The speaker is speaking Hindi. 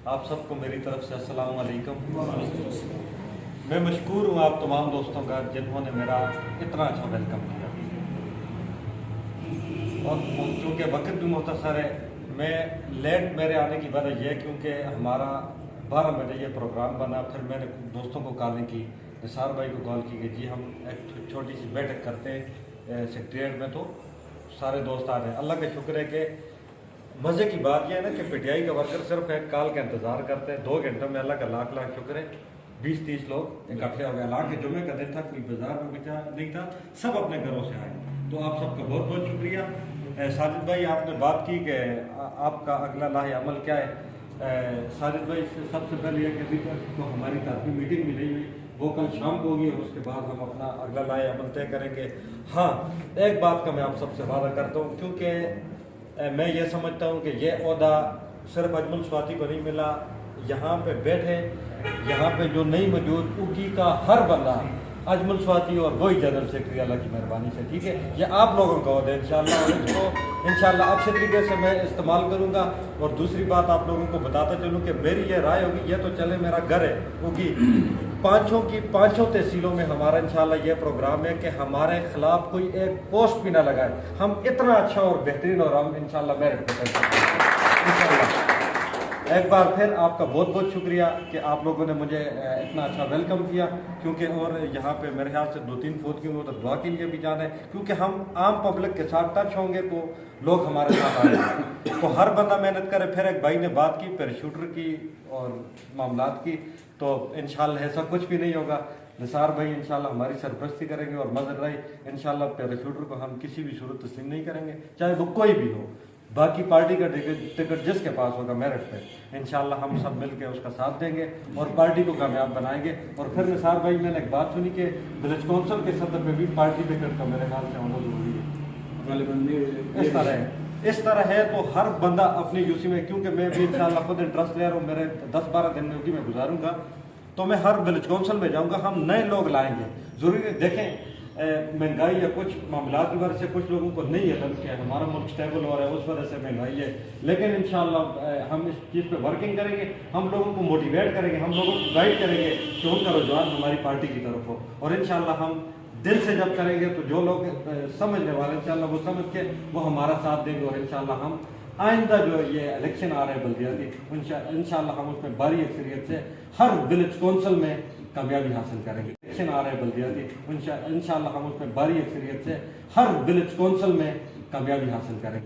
आप सबको मेरी तरफ से अस्सलाम वालेकुम। मैं मशकूर हूँ आप तमाम दोस्तों का जिन्होंने मेरा इतना अच्छा वेलकम किया। और क्योंकि वक्त भी मुख्तसर है, मैं लेट मेरे आने की वजह यह क्योंकि हमारा 12 बजे ये प्रोग्राम बना। फिर मैंने दोस्तों को कॉलिंग की, निसार भाई को कॉल की कि जी हम एक छोटी सी बैठक करते हैं सेक्रेटरीट में, तो सारे दोस्त आ रहे हैं। अल्लाह का शुक्र है कि मज़े की बात यह है ना कि पीटीआई का वर्कर सिर्फ एक कॉल का इंतज़ार करते हैं। 2 घंटों में अल्लाह का लाख लाख शुक्र है 20-30 लोग इकट्ठे हो गए। हालांकि जुमे का दिन था, कोई बाजार में बचा नहीं था, सब अपने घरों से आए। तो आप सबका बहुत बहुत शुक्रिया। साजिद भाई, आपने बात की कि आपका अगला लाहे अमल क्या है। साजिद भाई, सबसे पहले यह कि अभी तक तो हमारी तारीखी मीटिंग भी नहीं हुई, वो कल शाम को होगी और उसके बाद हम अपना अगला लाहे अमल तय करेंगे। हाँ, एक बात का मैं आप सबसे वादा करता हूँ, क्योंकि मैं ये समझता हूँ कि ये ओहदा सिर्फ अजमल स्वाति को नहीं मिला। यहाँ पे बैठे, यहाँ पे जो नहीं मौजूद, उगी का हर बंदा अजमल स्वाति और वही जनरल सेक्रेटरी, अल्लाह की मेहरबानी से, ठीक है। ये आप लोगों का ओहदा है इंशाल्लाह, और इसको इंशाल्लाह अच्छे तरीके से मैं इस्तेमाल करूँगा। और दूसरी बात आप लोगों को बताता चलूँ कि मेरी ये राय होगी, ये तो चले मेरा घर है, क्योंकि पाँचों तहसीलों में हमारा इंशाल्लाह ये प्रोग्राम है कि हमारे खिलाफ कोई एक पोस्ट भी ना लगाए। हम इतना अच्छा और बेहतरीन और हम इंशाल्लाह मेरिट पे इंशाल्लाह। एक बार फिर आपका बहुत बहुत शुक्रिया कि आप लोगों ने मुझे इतना अच्छा वेलकम किया, क्योंकि और यहाँ पे मेरे ख्याल से 2-3 फौत की हो तो दुआ के लिए भी जाना है, क्योंकि हम आम पब्लिक के साथ टच होंगे तो लोग हमारे साथ आए। तो हर बंदा मेहनत करे। फिर एक भाई ने बात की पैराशूटर की और मामलात की, तो इंशाल्लाह ऐसा कुछ भी नहीं होगा। निसार भाई इंशाल्लाह हमारी सरपरस्ती करेंगे और मजर भाई इंशाल्लाह पैराशूटर को हम किसी भी सूरत तस्लीम नहीं करेंगे, चाहे वो कोई भी हो। बाकी पार्टी का टिकट जिसके पास होगा मेरिट पे, इंशाल्लाह हम सब मिलके उसका साथ देंगे और पार्टी को कामयाब बनाएंगे। और फिर निसार भाई, मैंने एक बात सुनी कि विलेज काउंसिल के सदर पे भी पार्टी टिकट का मेरे ख्याल से होना जरूरी है। इस तरह है तो हर बंदा अपनी यूसी में, क्योंकि मैं भी इंशाल्लाह खुद इंटरेस्ट ले रहा हूँ, मेरे 10-12 दिन यूपी में गुजारूंगा, तो मैं हर विलेज काउंसिल में जाऊँगा। हम नए लोग लाएंगे, जरूरी है। देखें, महंगाई या कुछ मामला की वजह से कुछ लोगों को नहीं है कि हमारा मुल्क स्टेबल हो रहा है, उस वजह से महंगाई है, लेकिन इंशाल्लाह हम इस चीज़ पे वर्किंग करेंगे। हम लोगों को मोटिवेट करेंगे, हम लोगों को गाइड करेंगे कि उनका रुझान हमारी पार्टी की तरफ हो। और इंशाल्लाह हम दिल से जब करेंगे तो जो लोग समझने वाले इंशाल्लाह वो समझ के वो हमारा साथ देंगे। और इंशाल्लाह हम आइंदा जो ये इलेक्शन आ रहे हैं बल्दियाती, इंशाल्लाह हम उसमें भारी अक्सरियत से हर विलेज काउंसिल में कामयाबी हासिल करेंगे। इलेक्शन आ रहे हैं बल्दियाती, इंशाल्लाह हम उसमें भारी अक्सरियत से हर विलेज काउंसिल में कामयाबी हासिल करेंगे।